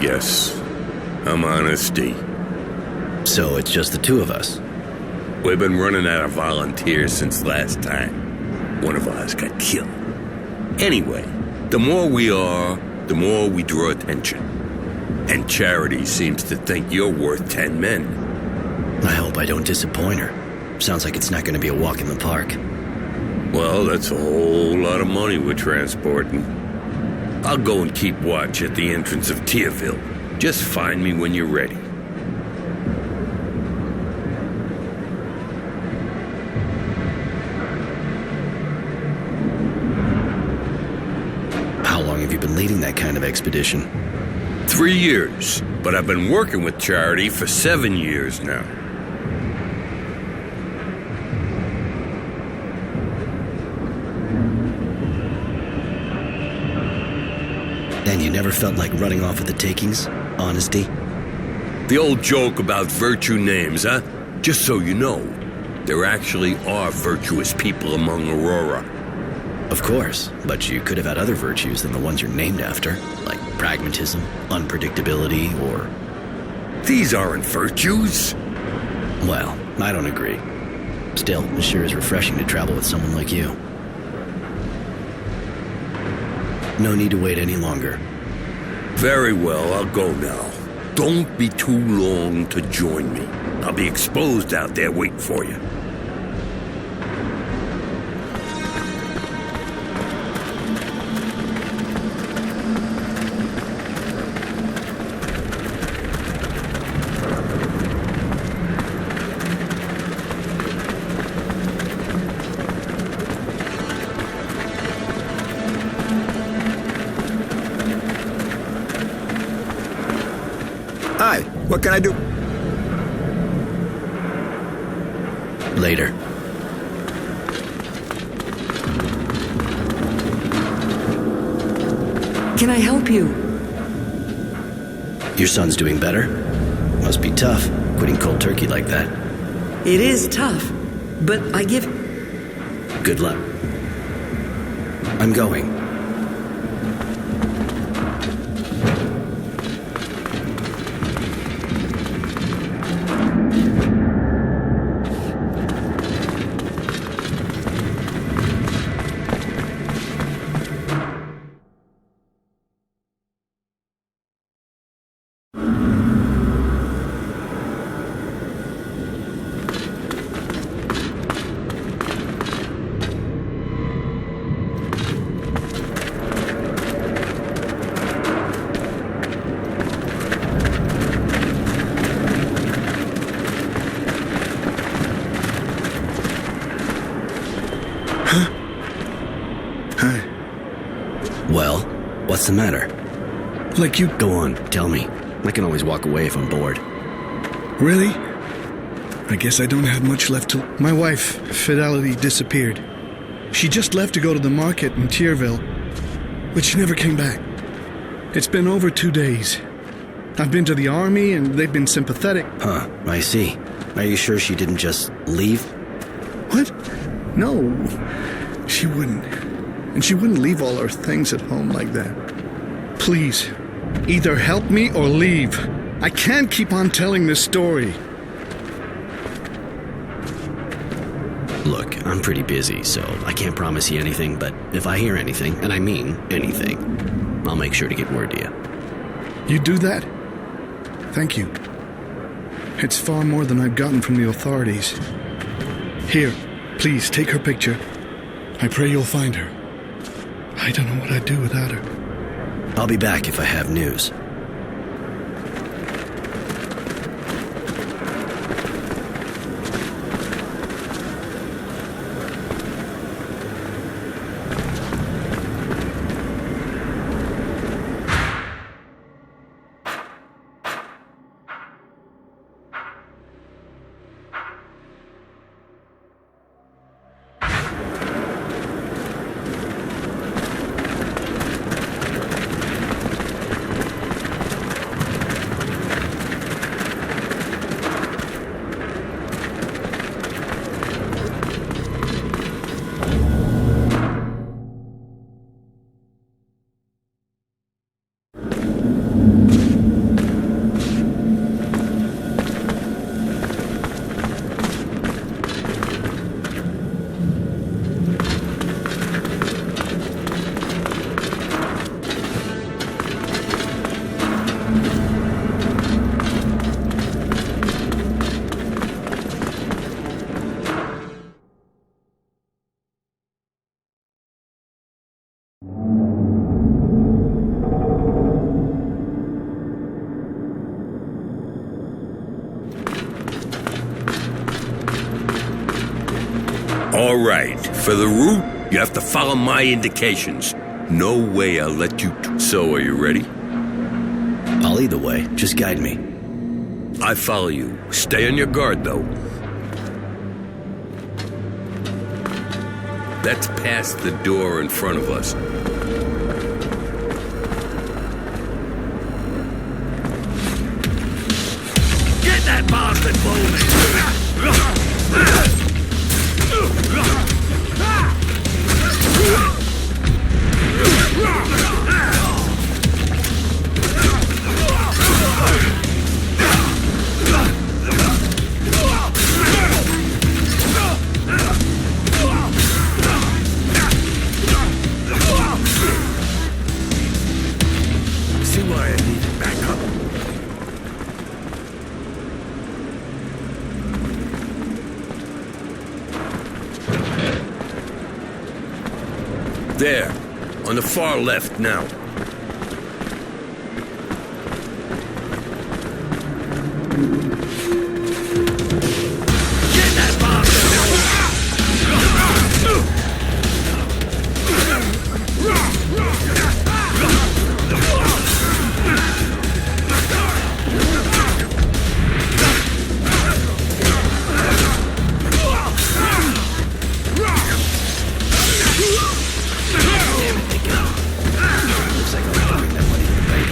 guess. I'm honesty. So it's just the two of us? We've been running out of volunteers since last time. One of ours got killed. Anyway, the more we are, the more we draw attention. And Charity seems to think you're worth 10 men. I hope I don't disappoint her. Sounds like it's not going to be a walk in the park. Well, that's a whole lot of money we're transporting. I'll go and keep watch at the entrance of Tierville. Just find me when you're ready. How long have you been leading that kind of expedition? 3 years, but I've been working with Charity for 7 years now. And you never felt like running off with the takings? Honesty? The old joke about virtue names, huh? Just so you know, there actually are virtuous people among Aurora. Of course, but you could have had other virtues than the ones you're named after, like pragmatism, unpredictability, or... These aren't virtues. Well, I don't agree. Still, it sure is refreshing to travel with someone like you. No need to wait any longer. Very well, I'll go now. Don't be too long to join me. I'll be exposed out there waiting for you. Hi, what can I do? Later. Can I help you? Your son's doing better? Must be tough, quitting cold turkey like that. It is tough, but I give... Good luck. I'm going. Well, what's the matter? Like you... Go on, tell me. I can always walk away if I'm bored. Really? I guess I don't have much left to... My wife, Fidelity, disappeared. She just left to go to the market in Tierville, but she never came back. It's been over 2 days. I've been to the army, and they've been sympathetic. Huh, I see. Are you sure she didn't just leave? What? No, she wouldn't. And she wouldn't leave all her things at home like that. Please, either help me or leave. I can't keep on telling this story. Look, I'm pretty busy, so I can't promise you anything, but if I hear anything, and I mean anything, I'll make sure to get word to you. You do that? Thank you. It's far more than I've gotten from the authorities. Here, please take her picture. I pray you'll find her. I don't know what I'd do without her. I'll be back if I have news. All right, for the route, you have to follow my indications. No way I'll let you... So, are you ready? I'll lead the way. Just guide me. I follow you. Stay on your guard, though. That's past the door in front of us. Get that bastard moving! See why I needed backup. There, on the far left now. Get that Looks like I'll have to bring that money to the bank.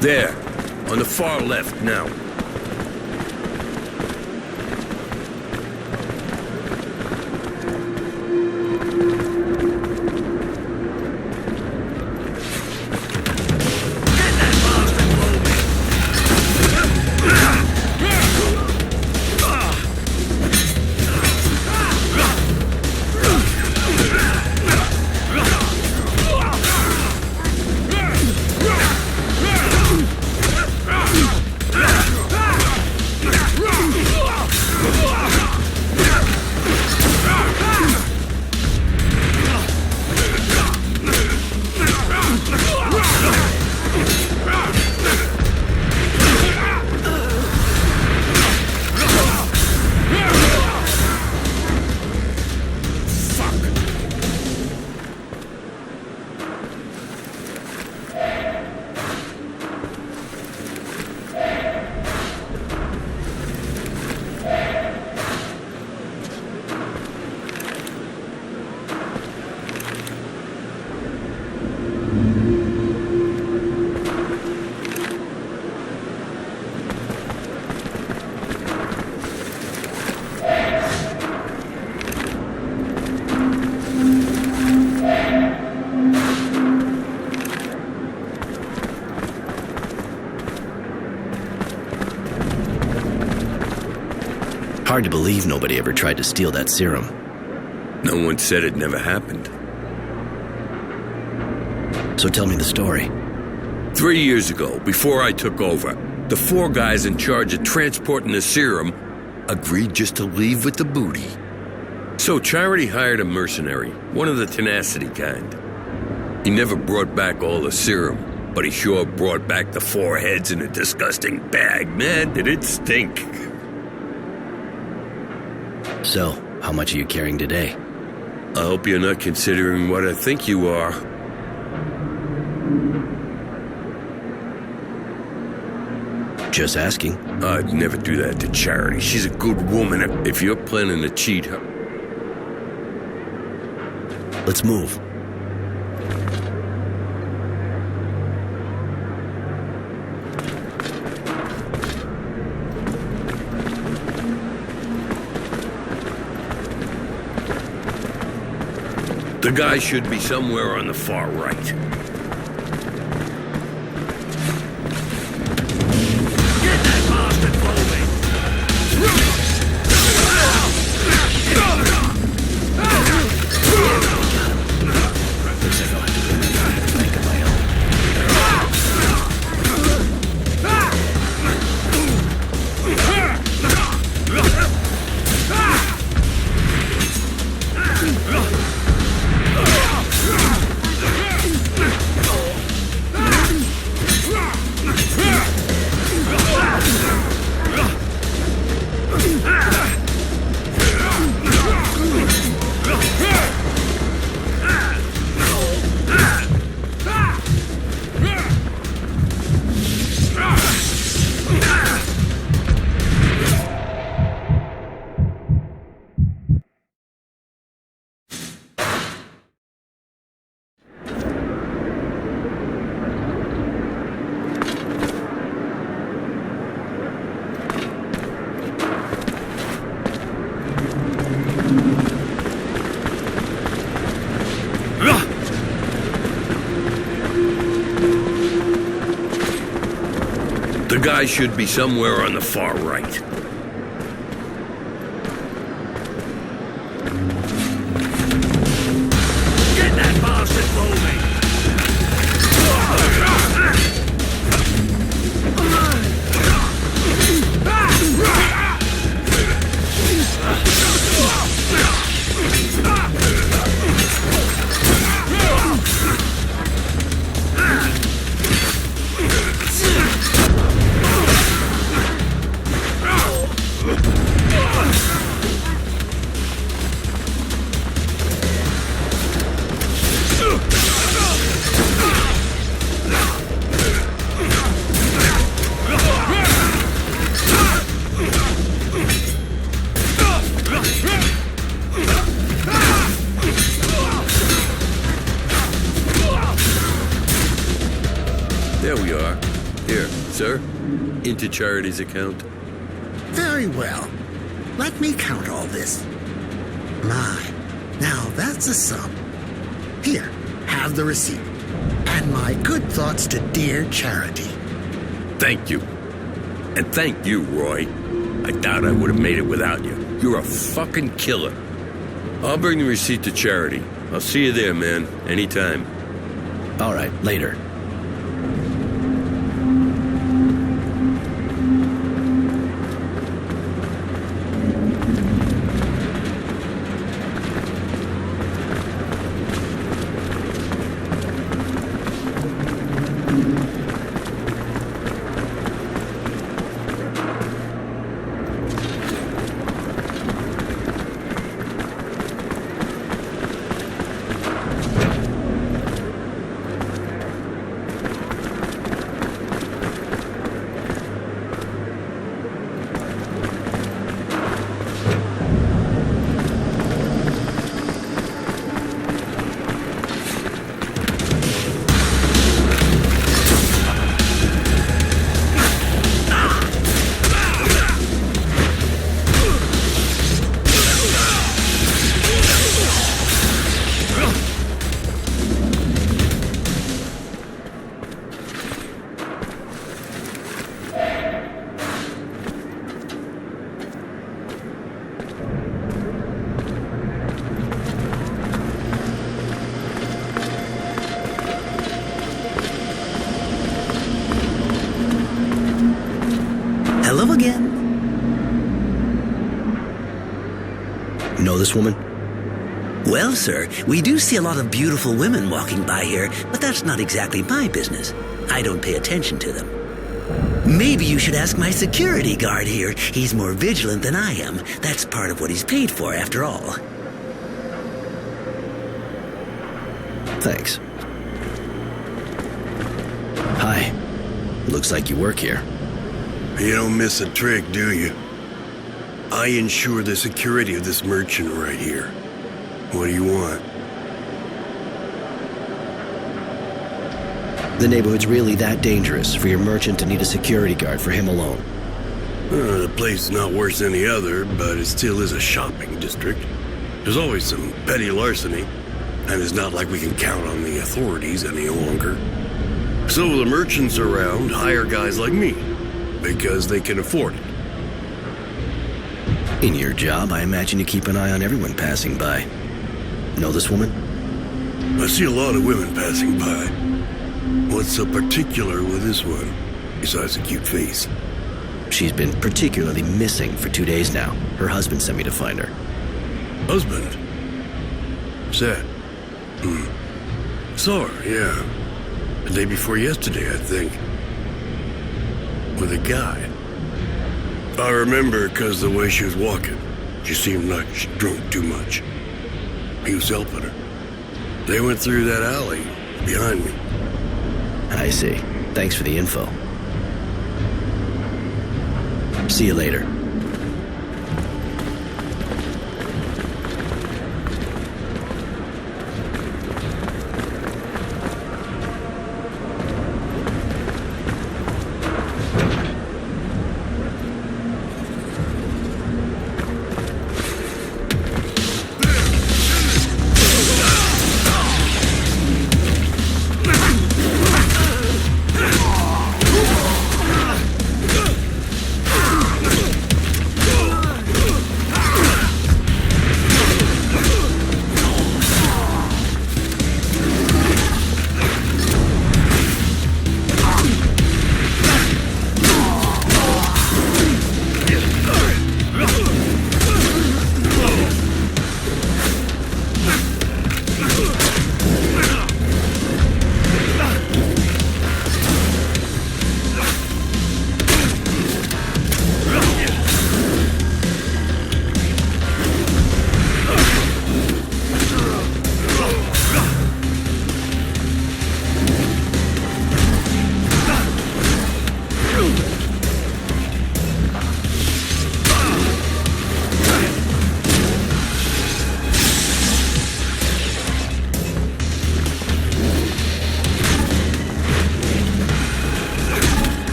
There, on the far left now. Hard to believe nobody ever tried to steal that serum. No one said it never happened. So tell me the story. 3 years ago, before I took over, the 4 guys in charge of transporting the serum agreed just to leave with the booty. So Charity hired a mercenary, one of the tenacity kind. He never brought back all the serum, but he sure brought back the 4 heads in a disgusting bag. Man, did it stink. So, how much are you carrying today? I hope you're not considering what I think you are. Just asking. I'd never do that to Charity. She's a good woman. If you're planning to cheat her... Let's move. The guy should be somewhere on the far right. Get that bastard moving! Looks like I'll have to think of my own. The guy should be somewhere on the far right. Get that bastard moving! There we are. Here, sir, into Charity's account. Very well. Let me count all this. My, now that's a sum. Here, have the receipt. And my good thoughts to dear Charity. Thank you. And thank you, Roy. I doubt I would have made it without you. You're a fucking killer. I'll bring the receipt to Charity. I'll see you there, man. Anytime. All right, later. Hello again. Know this woman? Well, sir, we do see a lot of beautiful women walking by here, but that's not exactly my business. I don't pay attention to them. Maybe you should ask my security guard here. He's more vigilant than I am. That's part of what he's paid for, after all. Thanks. Hi. Looks like you work here. You don't miss a trick, do you? I ensure the security of this merchant right here. What do you want? The neighborhood's really that dangerous for your merchant to need a security guard for him alone. The place is not worse than the other, but it still is a shopping district. There's always some petty larceny, and it's not like we can count on the authorities any longer. So the merchants around hire guys like me, because they can afford it. In your job, I imagine you keep an eye on everyone passing by. Know this woman? I see a lot of women passing by. What's so particular with this one, besides the cute face? She's been particularly missing for 2 days now. Her husband sent me to find her. Husband? Sad. Saw her, yeah. The day before yesterday, I think. With a guy. I remember because the way she was walking. She seemed like she drunk too much. He was helping her. They went through that alley behind me. I see. Thanks for the info. See you later.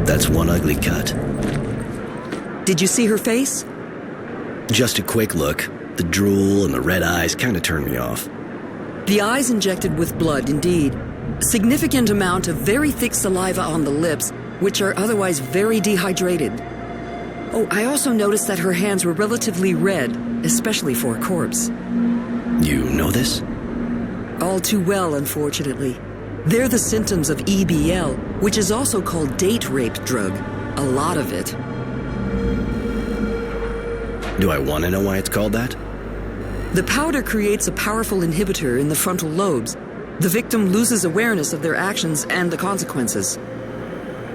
That's one ugly cut. Did you see her face? Just a quick look. The drool and the red eyes kind of turned me off. The eyes injected with blood, indeed. Significant amount of very thick saliva on the lips, which are otherwise very dehydrated. Oh, I also noticed that her hands were relatively red, especially for a corpse. You know this? All too well, unfortunately. They're the symptoms of EBL, which is also called date rape drug. A lot of it. Do I want to know why it's called that? The powder creates a powerful inhibitor in the frontal lobes. The victim loses awareness of their actions and the consequences.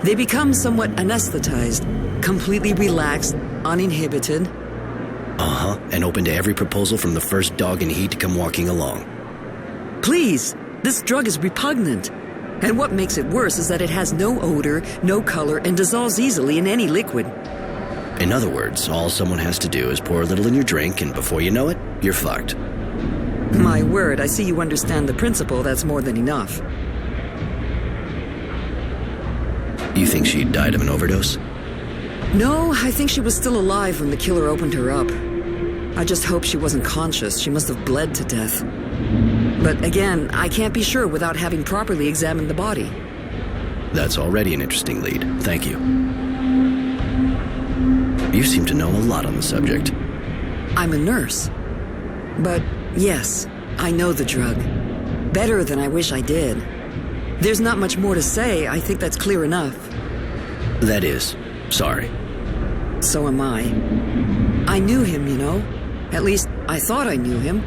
They become somewhat anesthetized, completely relaxed, uninhibited. Uh-huh, and open to every proposal from the first dog in heat to come walking along. Please, this drug is repugnant. And what makes it worse is that it has no odor, no color, and dissolves easily in any liquid. In other words, all someone has to do is pour a little in your drink, and before you know it, you're fucked. My word, I see you understand the principle. That's more than enough. You think she died of an overdose? No, I think she was still alive when the killer opened her up. I just hope she wasn't conscious. She must have bled to death. But again, I can't be sure without having properly examined the body. That's already an interesting lead. Thank you. You seem to know a lot on the subject. I'm a nurse. But yes, I know the drug. Better than I wish I did. There's not much more to say. I think that's clear enough. That is. Sorry. So am I. I knew him, you know. At least, I thought I knew him.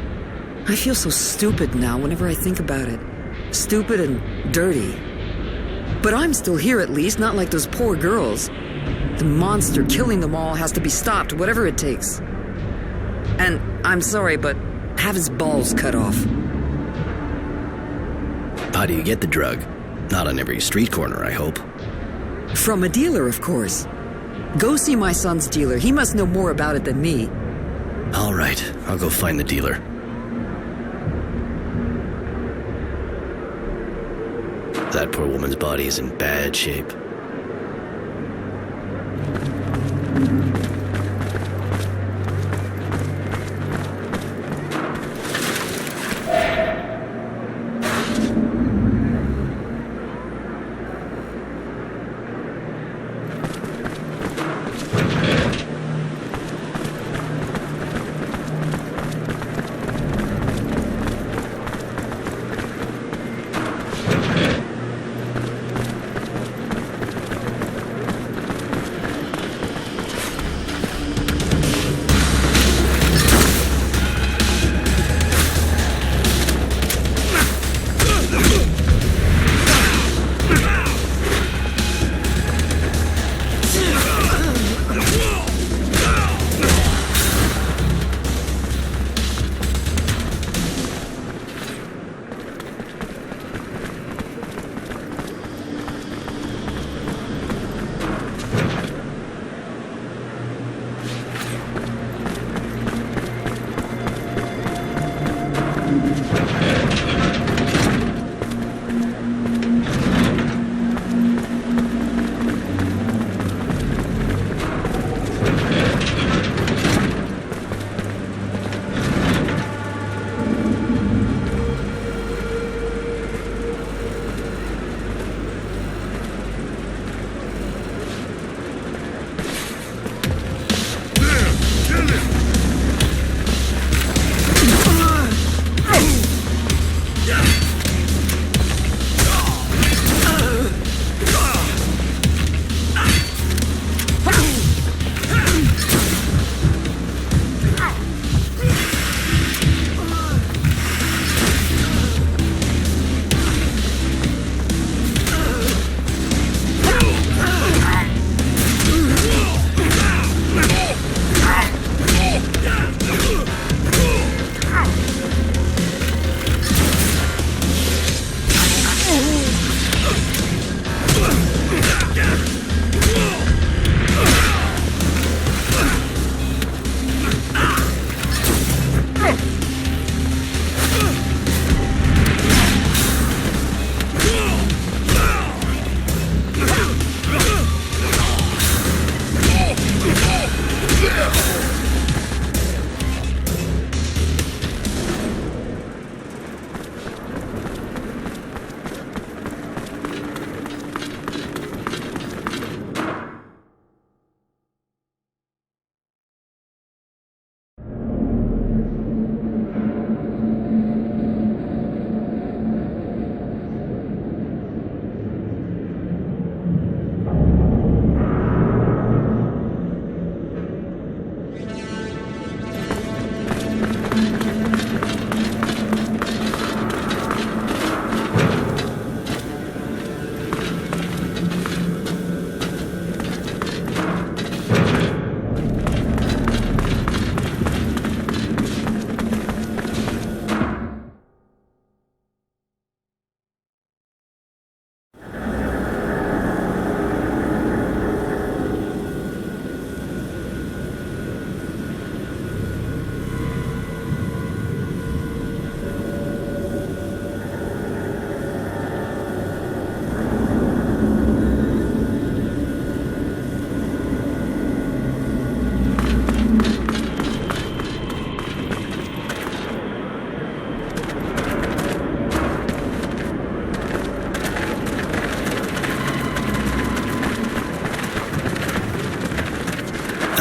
I feel so stupid now whenever I think about it. Stupid and dirty. But I'm still here at least, not like those poor girls. The monster killing them all has to be stopped, whatever it takes. And I'm sorry, but have his balls cut off. How do you get the drug? Not on every street corner, I hope. From a dealer, of course. Go see my son's dealer. He must know more about it than me. All right, I'll go find the dealer. That poor woman's body is in bad shape.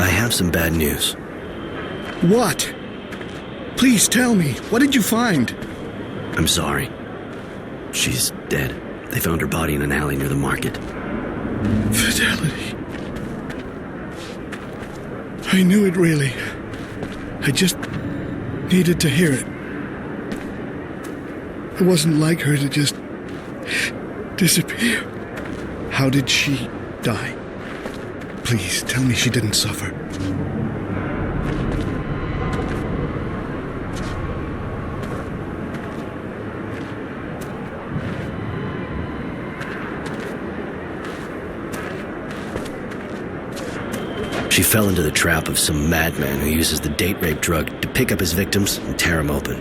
I have some bad news. What? Please tell me. What did you find? I'm sorry. She's dead. They found her body in an alley near the market. Fidelity. I knew it really. I just needed to hear it. It wasn't like her to just disappear. How did she die? Please, tell me she didn't suffer. She fell into the trap of some madman who uses the date rape drug to pick up his victims and tear them open.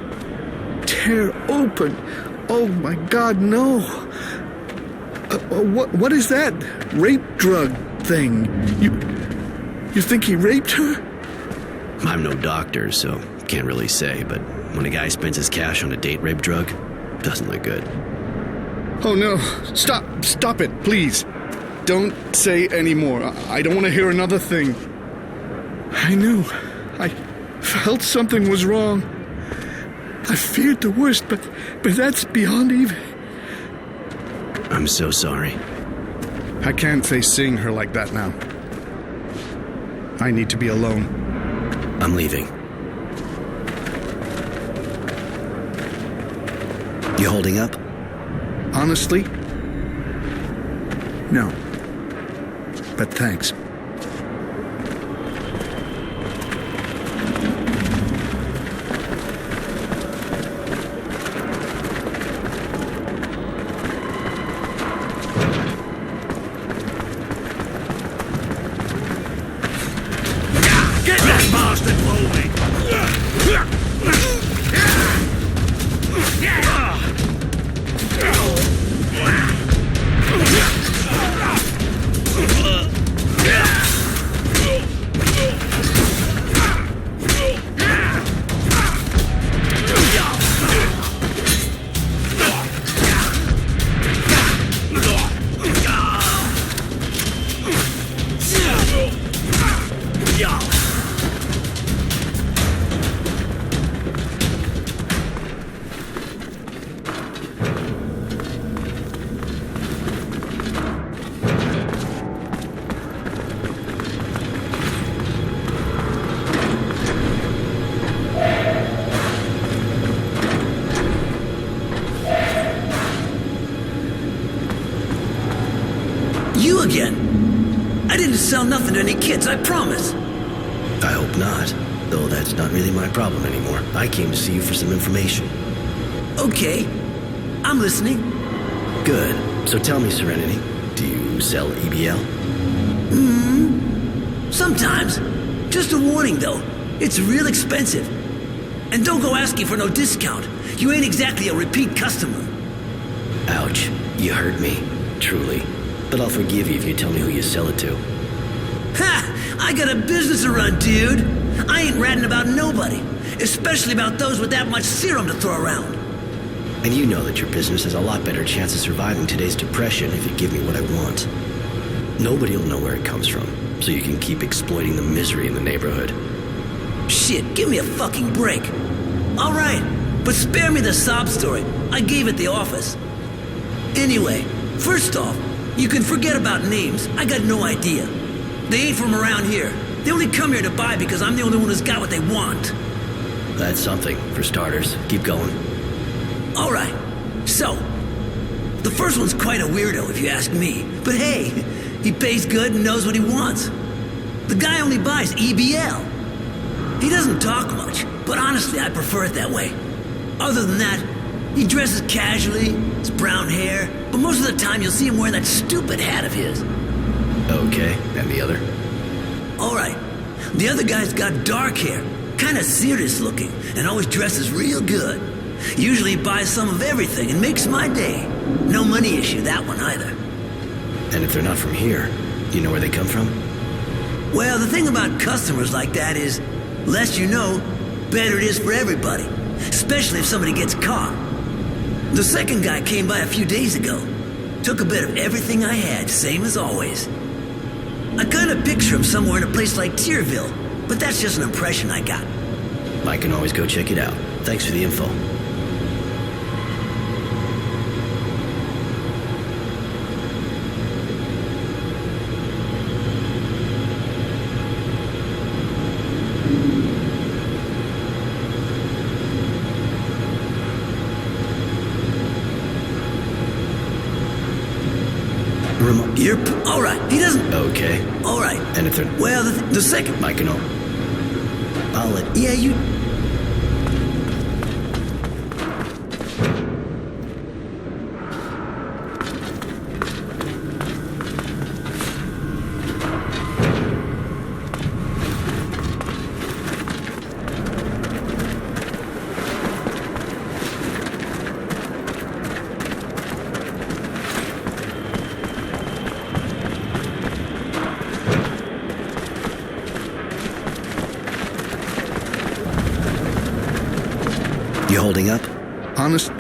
Tear open? Oh my God, no. What is that rape drug thing? You think he raped her? I'm no doctor, so can't really say, but when a guy spends his cash on a date rape drug, doesn't look good. Oh no, stop it, please. Don't say any more. I don't want to hear another thing. I knew. I felt something was wrong. I feared the worst, but that's beyond even. I'm so sorry. I can't face seeing her like that now. I need to be alone. I'm leaving. You holding up? Honestly? No. But thanks. You again? I didn't sell nothing to any kids, I promise. I hope not, though that's not really my problem anymore. I came to see you for some information. Okay, I'm listening. Good. So tell me, Serenity, do you sell EBL? Sometimes. Just a warning, though. It's real expensive. And don't go asking for no discount. You ain't exactly a repeat customer. Ouch. You hurt me. Truly. But I'll forgive you if you tell me who you sell it to. Ha! I got a business to run, dude. I ain't ratting about nobody. Especially about those with that much serum to throw around. And you know that your business has a lot better chance of surviving today's depression if you give me what I want. Nobody will know where it comes from, so you can keep exploiting the misery in the neighborhood. Shit, give me a fucking break. All right, but spare me the sob story. I gave at the office. Anyway, first off, you can forget about names. I got no idea. They ain't from around here. They only come here to buy because I'm the only one who's got what they want. That's something, for starters. Keep going. All right, so, the first one's quite a weirdo if you ask me. But hey, he pays good and knows what he wants. The guy only buys EBL. He doesn't talk much, but honestly, I prefer it that way. Other than that, he dresses casually, his brown hair, but most of the time you'll see him wearing that stupid hat of his. Okay, and the other? All right, the other guy's got dark hair, kind of serious looking, and always dresses real good. Usually he buys some of everything and makes my day. No money issue, that one either. And if they're not from here, you know where they come from? Well, the thing about customers like that is, less you know, better it is for everybody. Especially if somebody gets caught. The second guy came by a few days ago. Took a bit of everything I had, same as always. I kind of picture him somewhere in a place like Tyrville, but that's just an impression I got. I can always go check it out. Thanks for the info. You're all right. He doesn't. Okay. All right. Anything? Well, the second. I can know. I'll let. Yeah, you. You holding up? Honest,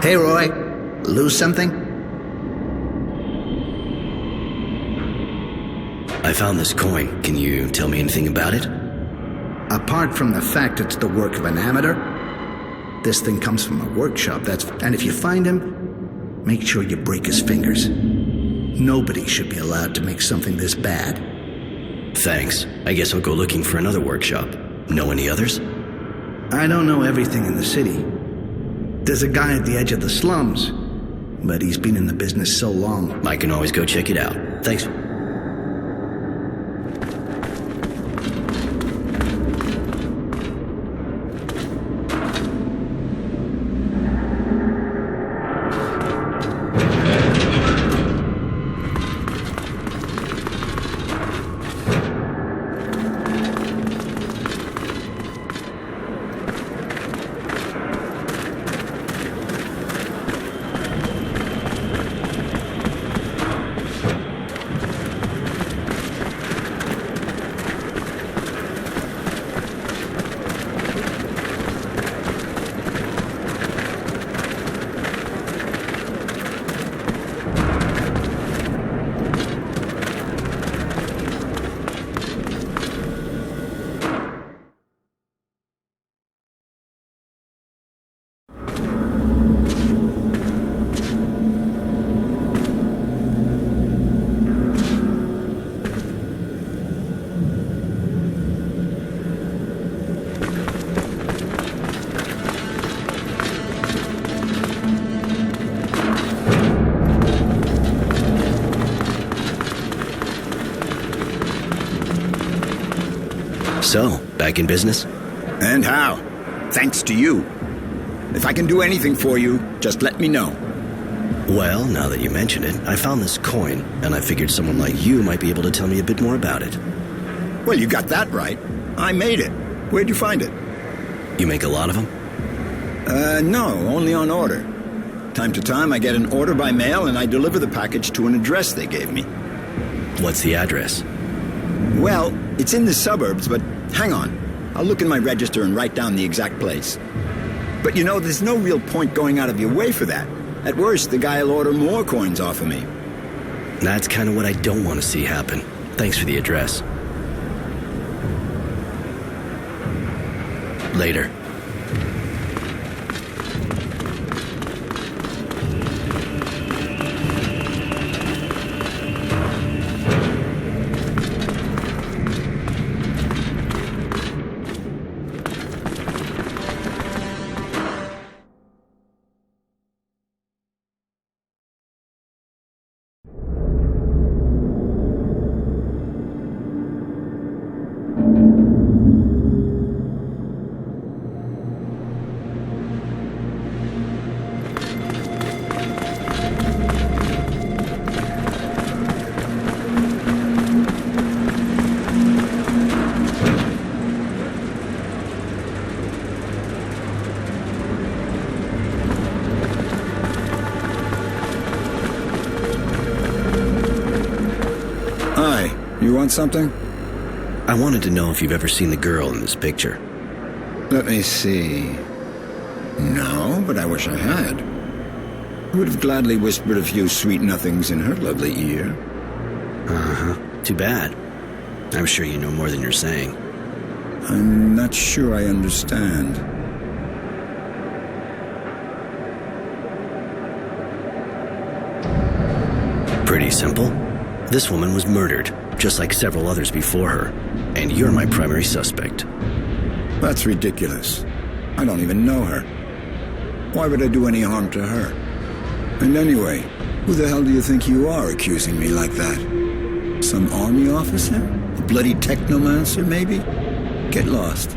Hey, Roy. Lose something? I found this coin. Can you tell me anything about it? Apart from the fact it's the work of an amateur, this thing comes from a workshop, and if you find him, make sure you break his fingers. Nobody should be allowed to make something this bad. Thanks. I guess I'll go looking for another workshop. Know any others? I don't know everything in the city. There's a guy at the edge of the slums, but he's been in the business so long. I can always go check it out. Thanks. So, back in business? And how? Thanks to you. If I can do anything for you, just let me know. Well, now that you mention it, I found this coin, and I figured someone like you might be able to tell me a bit more about it. Well, you got that right. I made it. Where'd you find it? You make a lot of them? No, only on order. Time to time, I get an order by mail, and I deliver the package to an address they gave me. What's the address? Well, it's in the suburbs, but hang on. I'll look in my register and write down the exact place. But you know, there's no real point going out of your way for that. At worst, the guy will order more coins off of me. That's kind of what I don't want to see happen. Thanks for the address. Later. You want something? I wanted to know if you've ever seen the girl in this picture. Let me see. No, but I wish I had. I would have gladly whispered a few sweet nothings in her lovely ear. Uh-huh. Too bad. I'm sure you know more than you're saying. I'm not sure I understand. Pretty simple. This woman was murdered, just like several others before her, and you're my primary suspect. That's ridiculous. I don't even know her. Why would I do any harm to her? And anyway, who the hell do you think you are accusing me like that? Some army officer? A bloody technomancer, maybe? Get lost.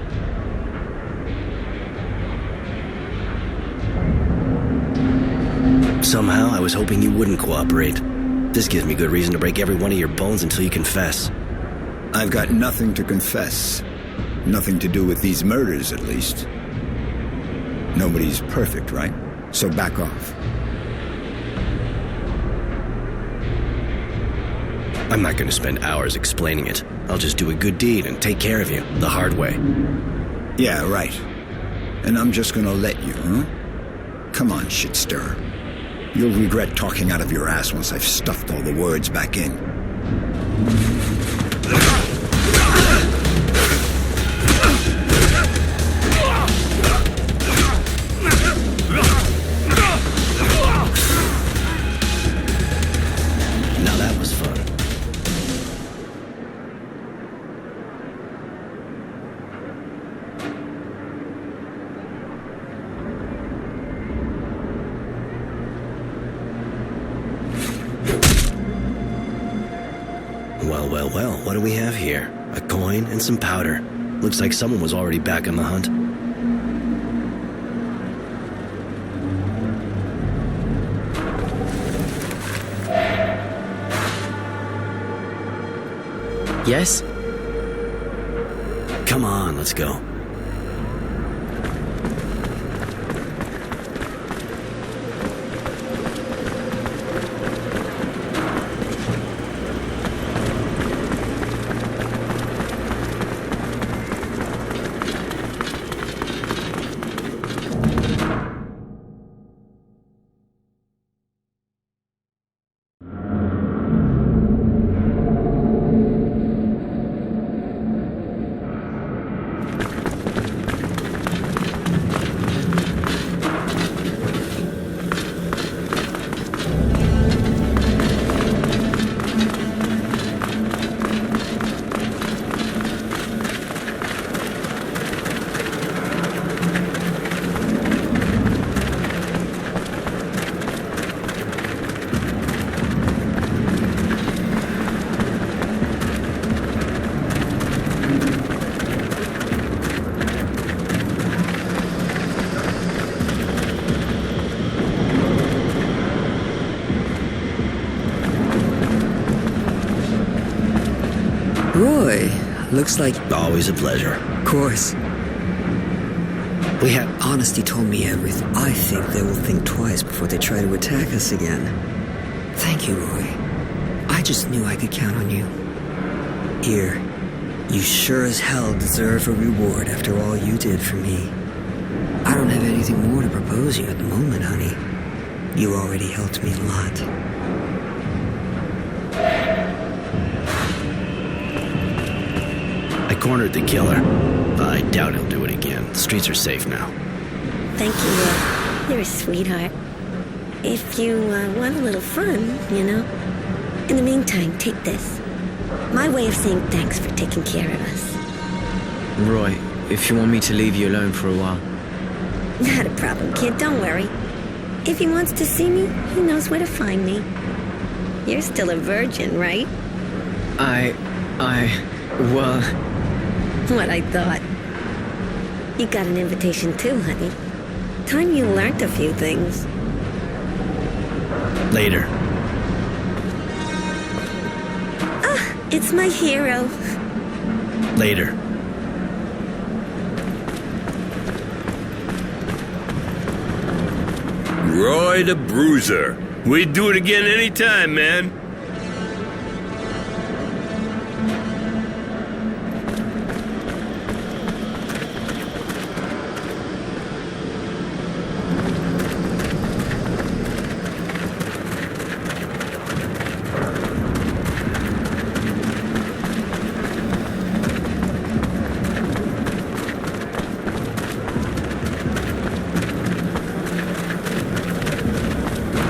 Somehow, I was hoping you wouldn't cooperate. This gives me good reason to break every one of your bones until you confess. I've got nothing to confess. Nothing to do with these murders, at least. Nobody's perfect, right? So back off. I'm not going to spend hours explaining it. I'll just do a good deed and take care of you, the hard way. Yeah, right. And I'm just gonna let you, huh? Come on, shit stirrer. You'll regret talking out of your ass once I've stuffed all the words back in. Now that was fun. Well, what do we have here? A coin and some powder. Looks like someone was already back on the hunt. Yes? Come on, let's go. Roy, looks like... Always a pleasure. Of course. We have... Honesty told me everything. I think they will think twice before they try to attack us again. Thank you, Roy. I just knew I could count on you. Here, you sure as hell deserve a reward after all you did for me. I don't have anything more to propose you at the moment, honey. You already helped me a lot. I cornered the killer. I doubt he'll do it again. The streets are safe now. Thank you, Will. You're a sweetheart. If you want a little fun, you know. In the meantime, take this. My way of saying thanks for taking care of us. Roy, if you want me to leave you alone for a while. Not a problem, kid. Don't worry. If he wants to see me, he knows where to find me. You're still a virgin, right? Well... What I thought. You got an invitation too, honey. Time you learned a few things. Later. Ah, it's my hero. Later. Roy the Bruiser. We'd do it again anytime, man.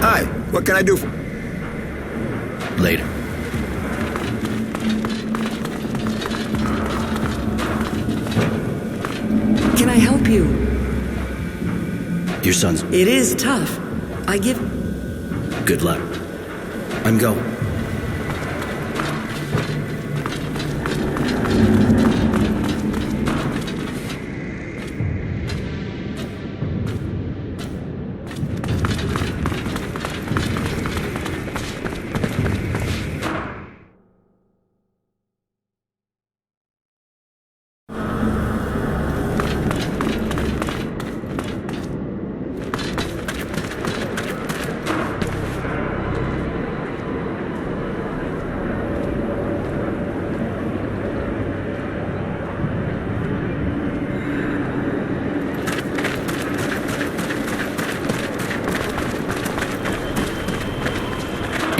Hi, what can I do for... Later. Can I help you? Your son's... It is tough. I give... Good luck. I'm going.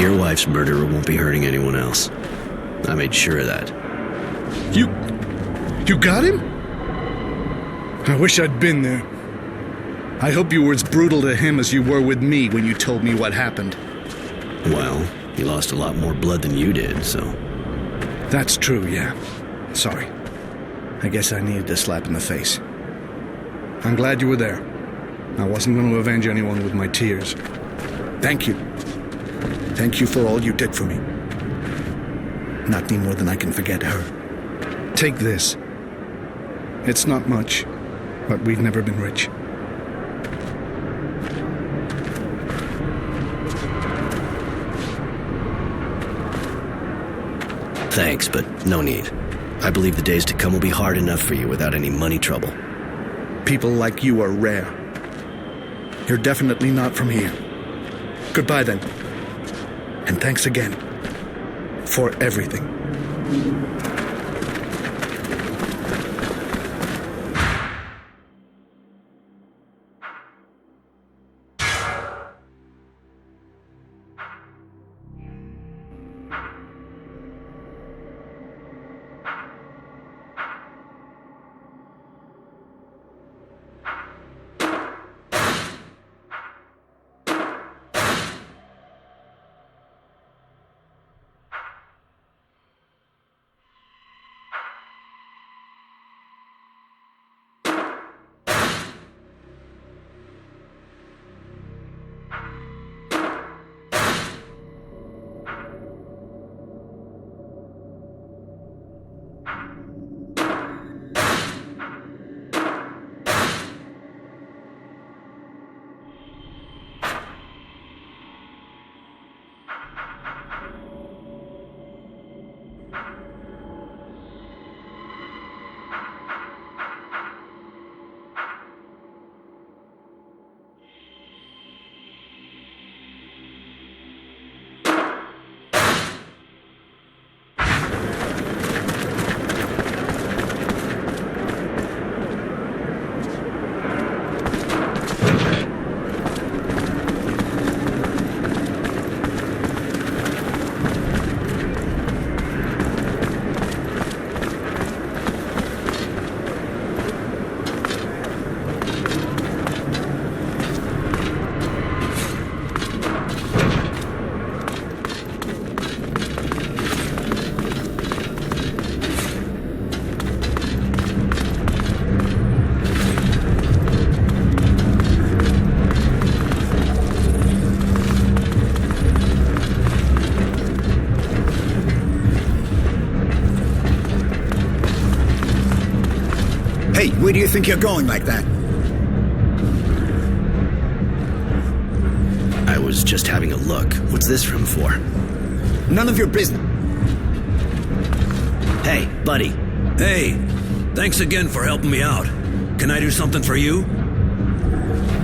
Your wife's murderer won't be hurting anyone else. I made sure of that. You got him? I wish I'd been there. I hope you were as brutal to him as you were with me when you told me what happened. Well, he lost a lot more blood than you did, so... That's true, yeah. Sorry. I guess I needed a slap in the face. I'm glad you were there. I wasn't going to avenge anyone with my tears. Thank you. Thank you for all you did for me. Not any more than I can forget her. Take this. It's not much, but we've never been rich. Thanks, but no need. I believe the days to come will be hard enough for you without any money trouble. People like you are rare. You're definitely not from here. Goodbye, then. And thanks again. For everything. Hey, where do you think you're going like that? I was just having a look. What's this room for? None of your business. Hey, buddy. Hey, thanks again for helping me out. Can I do something for you?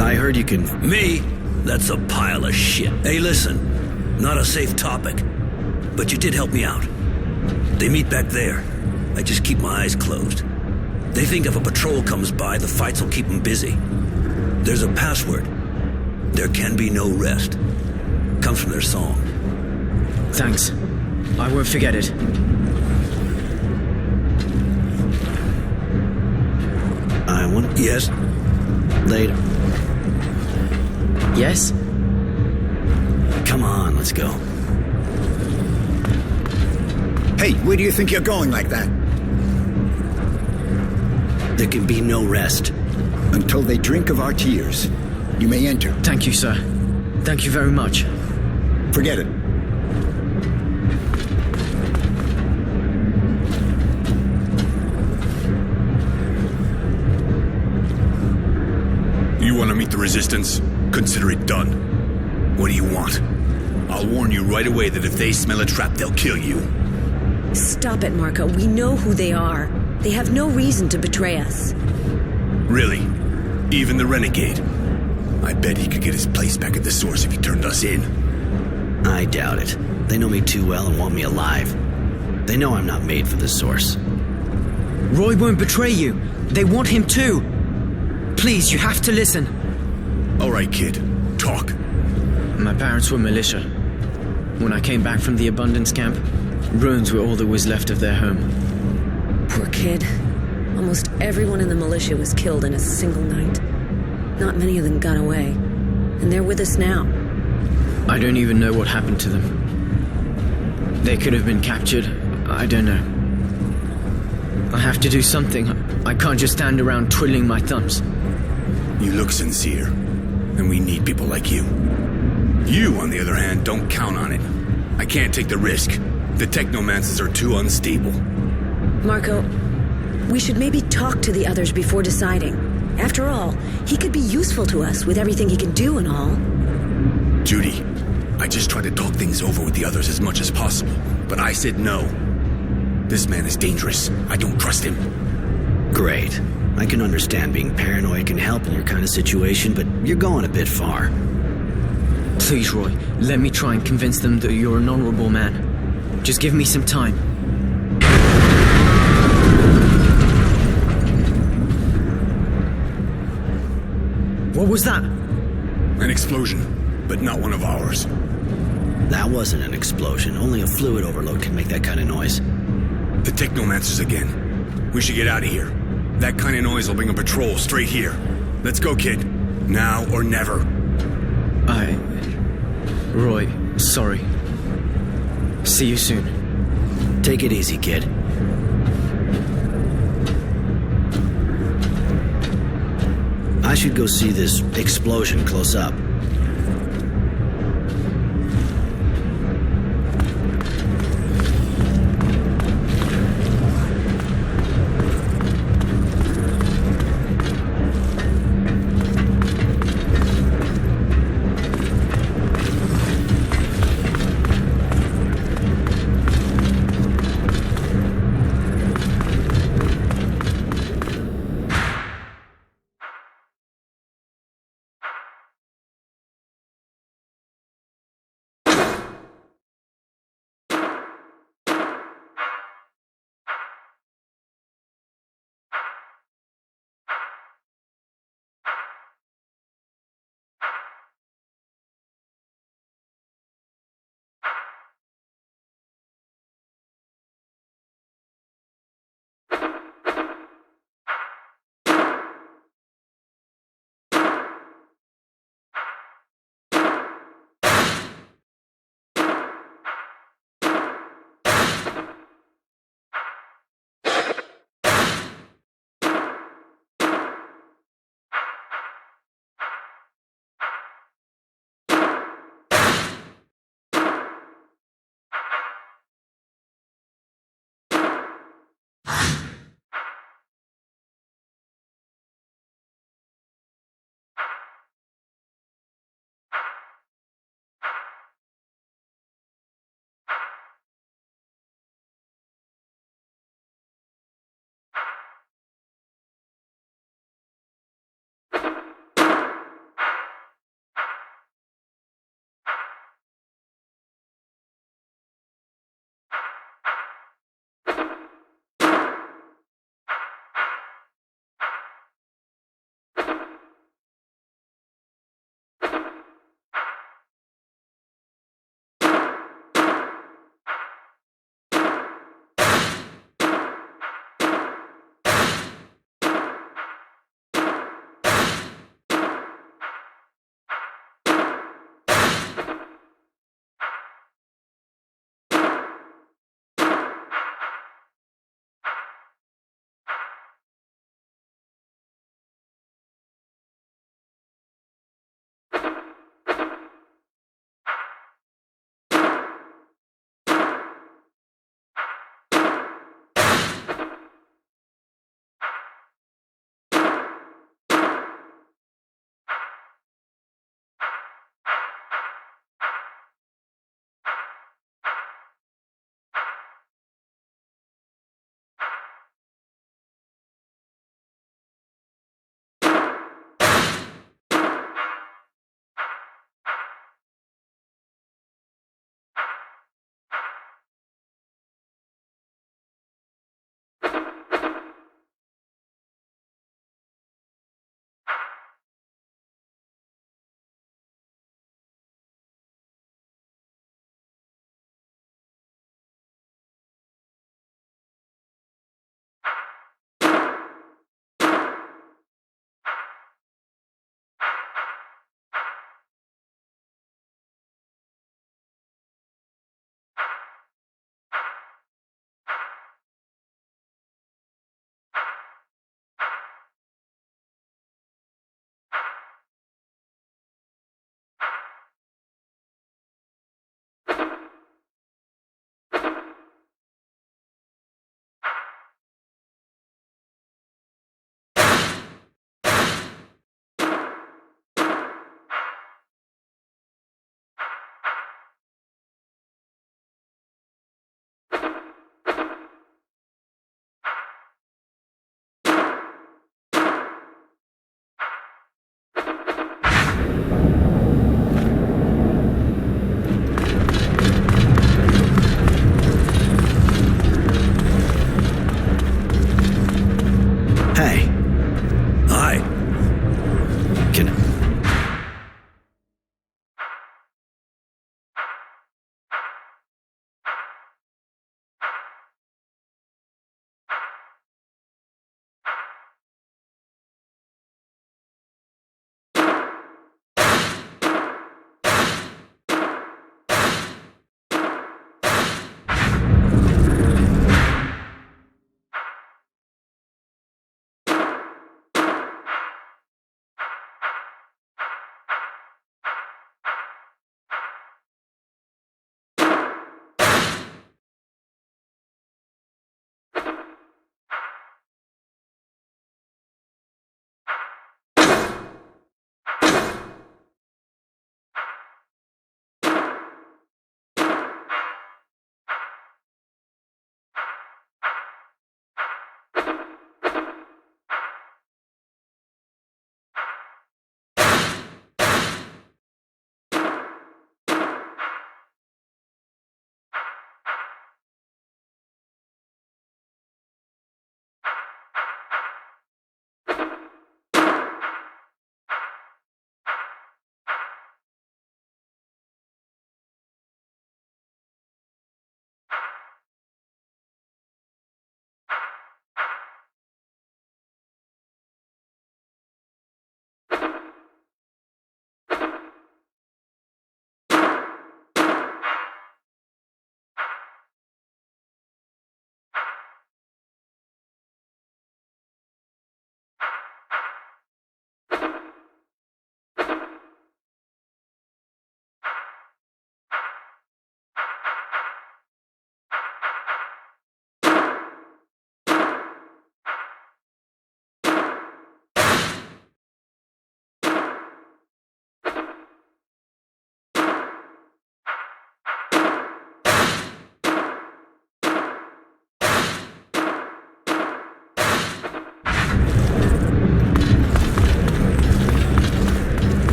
I heard you can... Me? That's a pile of shit. Hey, listen. Not a safe topic. But you did help me out. They meet back there. I just keep my eyes closed. They think if a patrol comes by, the fights will keep them busy. There's a password. There can be no rest. Comes from their song. Thanks. I won't forget it. I want... Yes? Later. Yes? Come on, let's go. Hey, where do you think you're going like that? There can be no rest. Until they drink of our tears. You may enter. Thank you, sir. Thank you very much. Forget it. You want to meet the resistance? Consider it done. What do you want? I'll warn you right away that if they smell a trap, they'll kill you. Stop it, Marco. We know who they are. They have no reason to betray us. Really? Even the renegade? I bet he could get his place back at the source if he turned us in. I doubt it. They know me too well and want me alive. They know I'm not made for this source. Roy won't betray you. They want him too. Please, you have to listen. All right, kid. Talk. My parents were militia. when I came back from the abundance camp. Ruins were all that was left of their home. Poor kid. Almost everyone in the militia was killed in a single night. Not many of them got away. And they're with us now. I don't even know what happened to them. They could have been captured. I don't know. I have to do something. I can't just stand around twiddling my thumbs. You look sincere, and we need people like you. You, on the other hand, don't count on it. I can't take the risk. The technomancers are too unstable. Marco, we should maybe talk to the others before deciding. After all, he could be useful to us with everything he can do and all. Judy, I just tried to talk things over with the others as much as possible, but I said no. This man is dangerous. I don't trust him. Great. I can understand being paranoid can help in your kind of situation, but you're going a bit far. Please, Roy, let me try and convince them that you're an honorable man. Just give me some time. What was that? An explosion, but not one of ours. That wasn't an explosion. Only a fluid overload can make that kind of noise. The technomancers again. We should get out of here. That kind of noise will bring a patrol straight here. Let's go, kid. Now or never. Roy, sorry. See you soon. Take it easy, kid. I should go see this explosion close up.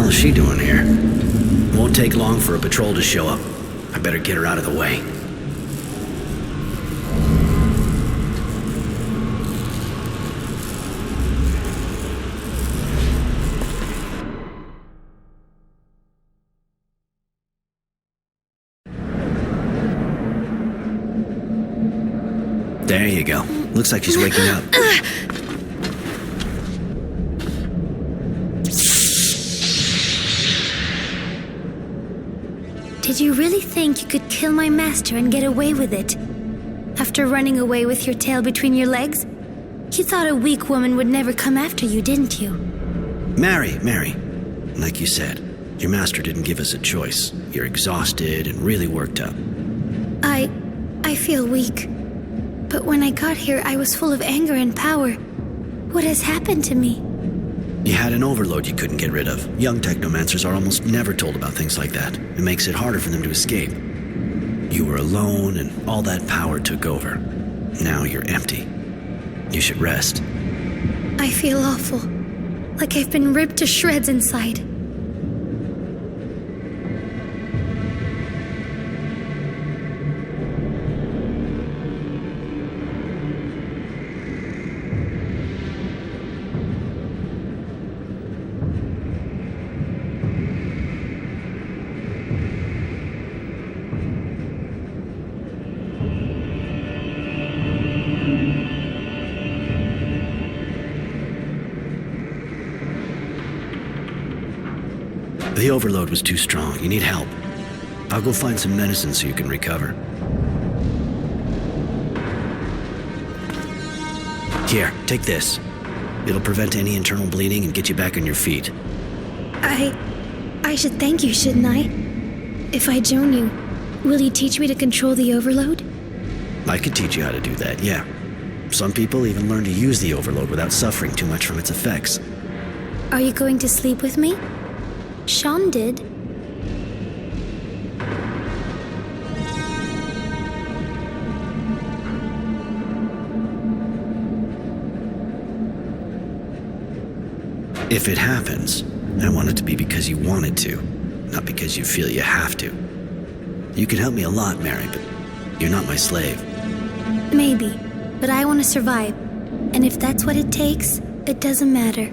hell is she doing here? Won't take long for a patrol to show up. I better get her out of the way. There you go. Looks like she's waking up. Did you really think you could kill my master and get away with it? After running away with your tail between your legs? You thought a weak woman would never come after you, didn't you? Mary. Like you said, your master didn't give us a choice. You're exhausted and really worked up. I feel weak. But when I got here, I was full of anger and power. What has happened to me? You had an overload you couldn't get rid of. Young technomancers are almost never told about things like that. It makes it harder for them to escape. You were alone and all that power took over. Now you're empty. You should rest. I feel awful. Like I've been ripped to shreds inside. The overload was too strong. You need help. I'll go find some medicine so you can recover. Here, take this. It'll prevent any internal bleeding and get you back on your feet. I should thank you, shouldn't I? If I join you, will you teach me to control the overload? I could teach you how to do that, yeah. Some people even learn to use the overload without suffering too much from its effects. Are you going to sleep with me? Sean did. If it happens, I want it to be because you wanted to, not because you feel you have to. You can help me a lot, Mary, but you're not my slave. Maybe, but I want to survive. And if that's what it takes, it doesn't matter.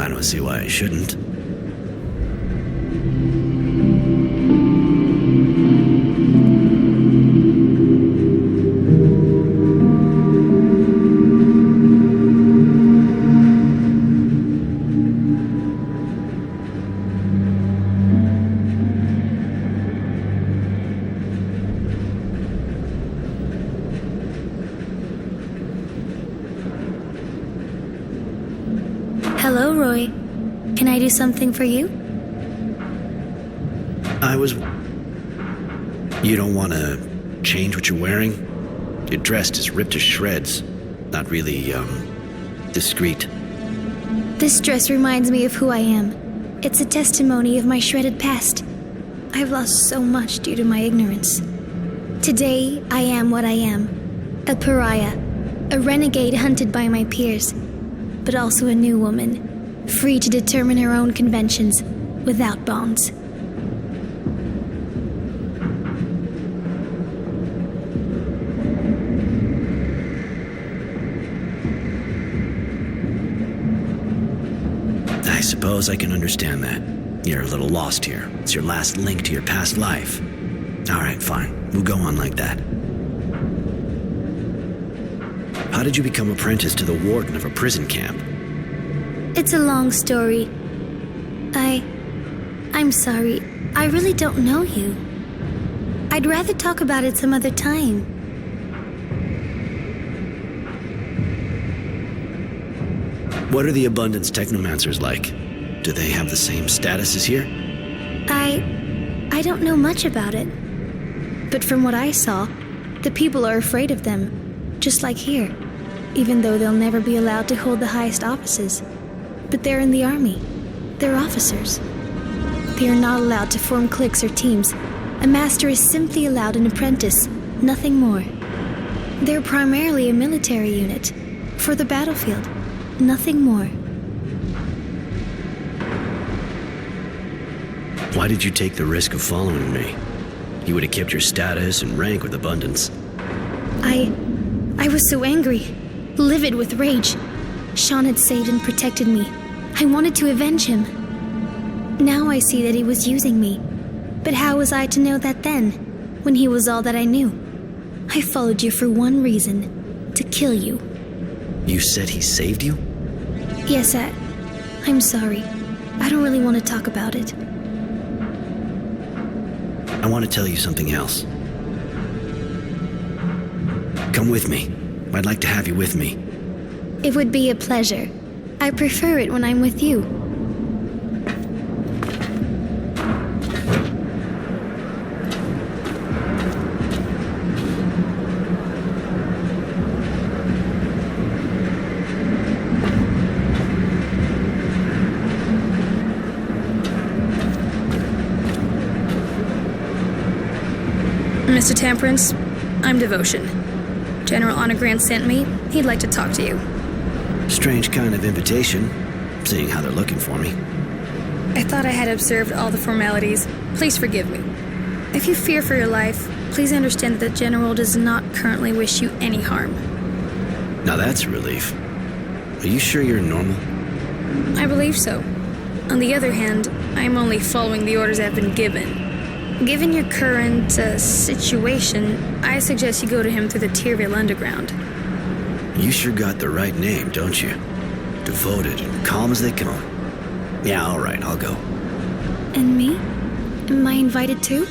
I don't see why I shouldn't. Hello, Roy. Can I do something for you? You don't want to change what you're wearing? Your dress is ripped to shreds. Not really, discreet. This dress reminds me of who I am. It's a testimony of my shredded past. I've lost so much due to my ignorance. Today, I am what I am. A pariah. A renegade hunted by my peers. But also a new woman, free to determine her own conventions, without bonds. I suppose I can understand that. You're a little lost here. It's your last link to your past life. All right, fine. We'll go on like that. How did you become apprentice to the warden of a prison camp? It's a long story. I'm sorry. I really don't know you. I'd rather talk about it some other time. What are the Abundance technomancers like? Do they have the same status as here? I don't know much about it. But from what I saw, the people are afraid of them, just like here, even though they'll never be allowed to hold the highest offices. But they're in the army. They're officers. They are not allowed to form cliques or teams. A master is simply allowed an apprentice, nothing more. They're primarily a military unit, for the battlefield, nothing more. Why did you take the risk of following me? You would have kept your status and rank with Abundance. I was so angry, livid with rage. Sean had saved and protected me. I wanted to avenge him. Now I see that he was using me. But how was I to know that then, when he was all that I knew? I followed you for one reason, to kill you. You said he saved you? Yes, I'm sorry. I don't really want to talk about it. I want to tell you something else. Come with me. I'd like to have you with me. It would be a pleasure. I prefer it when I'm with you. Mr. Temperance, I'm Devotion. General Honor Grant sent me. He'd like to talk to you. Strange kind of invitation, seeing how they're looking for me. I thought I had observed all the formalities. Please forgive me. If you fear for your life, please understand that the General does not currently wish you any harm. Now that's a relief. Are you sure you're normal? I believe so. On the other hand, I'm only following the orders I've been given. Given your current situation, I suggest you go to him through the Tyrville Underground. You sure got the right name, don't you? Devoted and calm as they come. Yeah, all right, I'll go. And me? Am I invited too?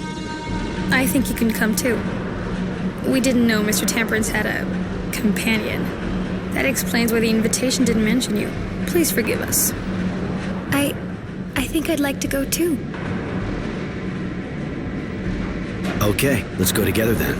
I think you can come too. We didn't know Mr. Temperance had a companion. That explains why the invitation didn't mention you. Please forgive us. I think I'd like to go too. Okay, let's go together then.